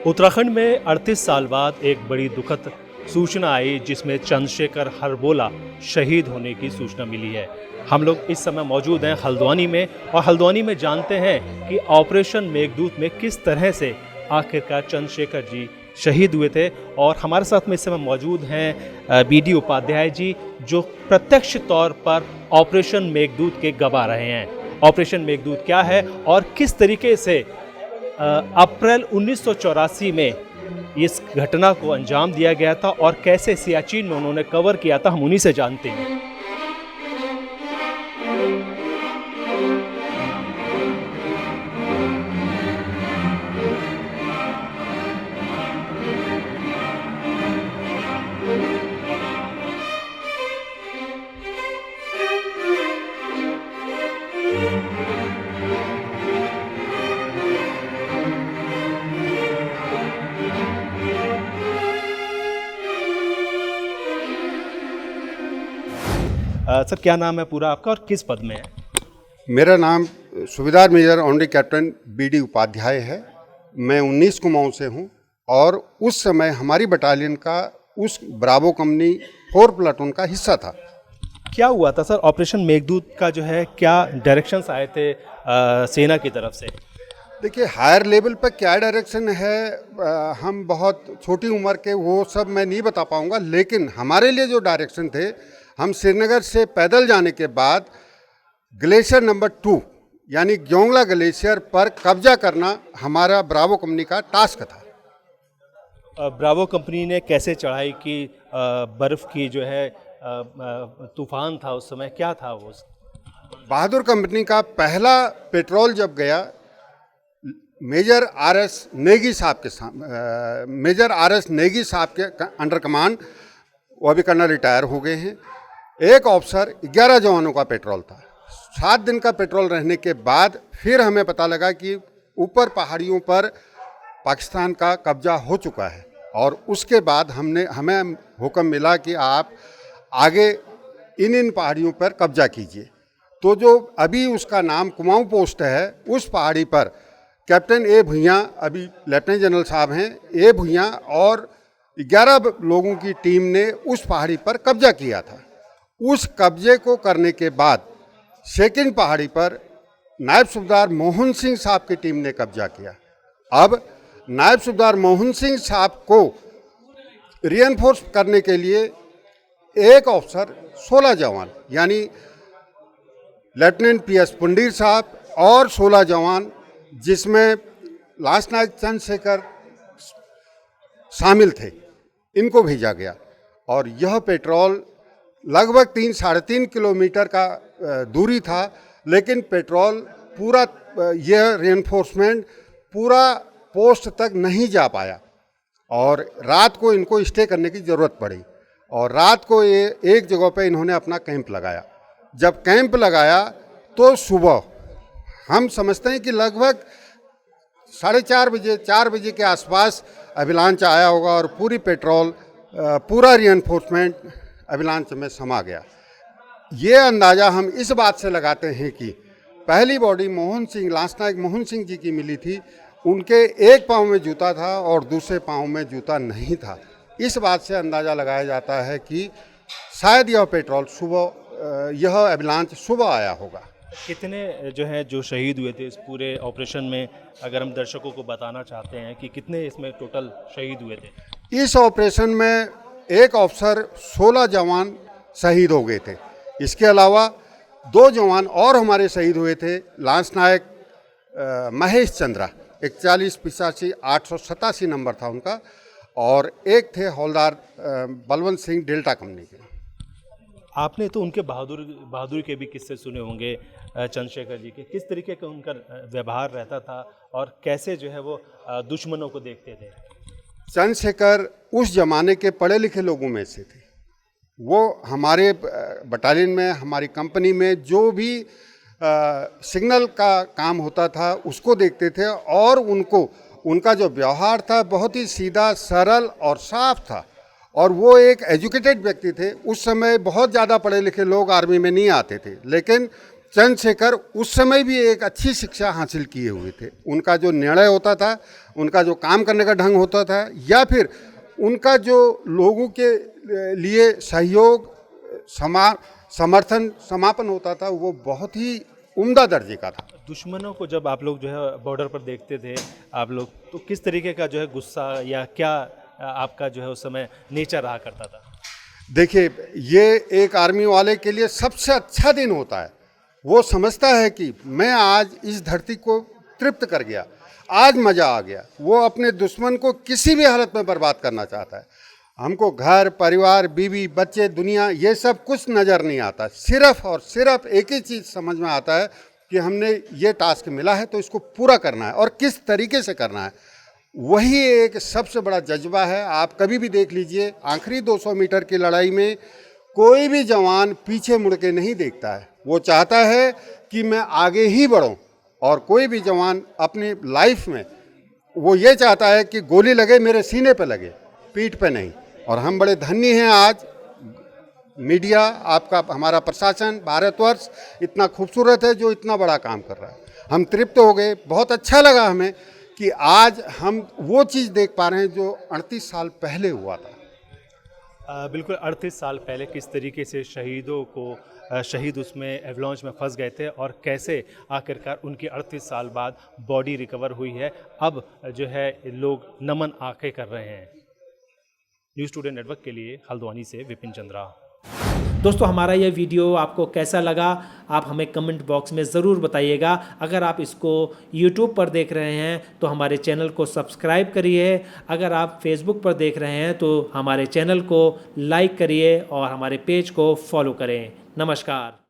उत्तराखंड में 38 साल बाद एक बड़ी दुखद सूचना आई जिसमें चंद्रशेखर हरबोला शहीद होने की सूचना मिली है। हम लोग इस समय मौजूद हैं हल्द्वानी में और हल्द्वानी में जानते हैं कि ऑपरेशन मेघदूत में किस तरह से आखिरकार चंद्रशेखर जी शहीद हुए थे। और हमारे साथ में इस समय मौजूद हैं बीडी उपाध्याय जी, जो प्रत्यक्ष तौर पर ऑपरेशन मेघदूत के गवाह रहे हैं। ऑपरेशन मेघदूत क्या है और किस तरीके से अप्रैल 1984 में इस घटना को अंजाम दिया गया था और कैसे सियाचिन में उन्होंने कवर किया था, हम उन्हीं से जानते हैं। सर, क्या नाम है पूरा आपका और किस पद में है? मेरा नाम सूबेदार major honorary captain BD Upadhyay है। मैं 19 कुमाऊं से हूं और उस समय हमारी बटालियन का उस ब्रावो कंपनी 4 प्लाटून का हिस्सा था। क्या हुआ था सर? ऑपरेशन मेघदूत का जो है क्या डायरेक्शंस आए थे सेना की तरफ से? देखिए, हायर लेवल पर क्या डायरेक्शन है, हम बहुत छोटी उम्र के वो सब मैं नहीं बता पाऊंगा, लेकिन हमारे लिए जो डायरेक्शन थे, हम श्रीनगर से पैदल जाने के बाद ग्लेशियर नंबर 2 यानी ग्योंगला ग्लेशियर पर कब्जा करना हमारा ब्रावो कंपनी का टास्क था। ब्रावो कंपनी ने कैसे चढ़ाई की? बर्फ़ की जो है तूफान था उस समय, क्या था वो? बहादुर कंपनी का पहला पेट्रोल जब गया मेजर आर.एस. नेगी साहब के अंडर कमांड, वो अभी कर्नल रिटायर हो गए हैं। एक ऑफिसर 11 जवानों का पेट्रोल था। 7 दिन का पेट्रोल रहने के बाद फिर हमें पता लगा कि ऊपर पहाड़ियों पर पाकिस्तान का कब्जा हो चुका है और उसके बाद हमें हुक्म मिला कि आप आगे इन पहाड़ियों पर कब्जा कीजिए। तो जो अभी उसका नाम कुमाऊं पोस्ट है, उस पहाड़ी पर कैप्टन ए भुइयाँ, अभी लेफ्टिनेंट जनरल साहब हैं, ए भुइयाँ और 11 लोगों की टीम ने उस पहाड़ी पर कब्जा किया था। उस कब्जे को करने के बाद सेकंड पहाड़ी पर नायब सूबेदार मोहन सिंह साहब की टीम ने कब्जा किया। अब नायब सूबेदार मोहन सिंह साहब को रीएनफोर्स करने के लिए एक ऑफिसर 16 जवान यानी लेफ्टिनेंट पी.एस. पुंडीर साहब और 16 जवान जिसमें लांस नायक चंद्रशेखर शामिल थे, इनको भेजा गया। और यह पेट्रोल लगभग 3-3.5 किलोमीटर का दूरी था, लेकिन पेट्रोल पूरा यह रीएनफोर्समेंट पूरा पोस्ट तक नहीं जा पाया और रात को इनको स्टे करने की ज़रूरत पड़ी। और रात को ये एक जगह पे इन्होंने अपना कैंप लगाया। जब कैंप लगाया तो सुबह हम समझते हैं कि लगभग 4:30 बजे के आसपास अभिलांच आया होगा और पूरी पेट्रोल पूरा रीएनफोर्समेंट अभिलांच में समा गया। ये अंदाज़ा हम इस बात से लगाते हैं कि पहली बॉडी लांस नायक मोहन सिंह जी की मिली थी, उनके एक पाँव में जूता था और दूसरे पाँव में जूता नहीं था। इस बात से अंदाज़ा लगाया जाता है कि शायद यह पेट्रोल यह अभिलांच सुबह आया होगा। कितने जो शहीद हुए थे इस पूरे ऑपरेशन में, अगर हम दर्शकों को बताना चाहते हैं कि कितने इसमें टोटल शहीद हुए थे? इस ऑपरेशन में एक ऑफिसर 16 जवान शहीद हो गए थे। इसके अलावा 2 जवान और हमारे शहीद हुए थे। लांस नायक महेश चंद्रा 4185 887 नंबर था उनका, और एक थे हौलदार बलवंत सिंह डेल्टा कंपनी के। आपने तो उनके बहादुरी के भी किस्से सुने होंगे चंद्रशेखर जी के। किस तरीके का उनका व्यवहार रहता था और कैसे वो दुश्मनों को देखते थे? चंद्रशेखर उस जमाने के पढ़े लिखे लोगों में से थे। वो हमारे बटालियन में, हमारी कंपनी में जो भी सिग्नल का काम होता था उसको देखते थे और उनका जो व्यवहार था बहुत ही सीधा, सरल और साफ था। और वो एक एजुकेटेड व्यक्ति थे। उस समय बहुत ज़्यादा पढ़े लिखे लोग आर्मी में नहीं आते थे, लेकिन चंद्रशेखर उस समय भी एक अच्छी शिक्षा हासिल किए हुए थे। उनका जो निर्णय होता था, उनका जो काम करने का ढंग होता था, या फिर उनका जो लोगों के लिए सहयोग, समर्थन, समापन होता था, वो बहुत ही उम्दा दर्जे का था। दुश्मनों को जब आप लोग जो है बॉर्डर पर देखते थे आप लोग, तो किस तरीके का जो है गुस्सा या क्या आपका जो है उस समय नेचर रहा करता था? देखिए, ये एक आर्मी वाले के लिए सबसे अच्छा दिन होता है। वो समझता है कि मैं आज इस धरती को तृप्त कर गया, आज मज़ा आ गया। वो अपने दुश्मन को किसी भी हालत में बर्बाद करना चाहता है। हमको घर, परिवार, बीवी, बच्चे, दुनिया, ये सब कुछ नज़र नहीं आता। सिर्फ और सिर्फ एक ही चीज़ समझ में आता है कि हमने ये टास्क मिला है तो इसको पूरा करना है, और किस तरीके से करना है। वही एक सबसे बड़ा जज्बा है। आप कभी भी देख लीजिए, आखिरी 200 मीटर की लड़ाई में कोई भी जवान पीछे मुड़ के नहीं देखता है। वो चाहता है कि मैं आगे ही बढ़ूं, और कोई भी जवान अपनी लाइफ में वो ये चाहता है कि गोली लगे मेरे सीने पे लगे, पीठ पे नहीं। और हम बड़े धन्य हैं आज, मीडिया, आपका, हमारा प्रशासन, भारतवर्ष इतना खूबसूरत है जो इतना बड़ा काम कर रहा है। हम तृप्त हो गए। बहुत अच्छा लगा हमें कि आज हम वो चीज़ देख पा रहे हैं जो 38 साल पहले हुआ था। बिल्कुल 38 साल पहले किस तरीके से शहीदों को शहीद उसमें एवलांच में फंस गए थे, और कैसे आखिरकार उनकी 38 साल बाद बॉडी रिकवर हुई है। अब जो है लोग नमन आंखें कर रहे हैं। न्यूज़ टुडे नेटवर्क के लिए हल्द्वानी से विपिन चंद्रा। दोस्तों, हमारा यह वीडियो आपको कैसा लगा आप हमें कमेंट बॉक्स में ज़रूर बताइएगा। अगर आप इसको YouTube पर देख रहे हैं तो हमारे चैनल को सब्सक्राइब करिए। अगर आप Facebook पर देख रहे हैं तो हमारे चैनल को लाइक करिए और हमारे पेज को फॉलो करें। नमस्कार।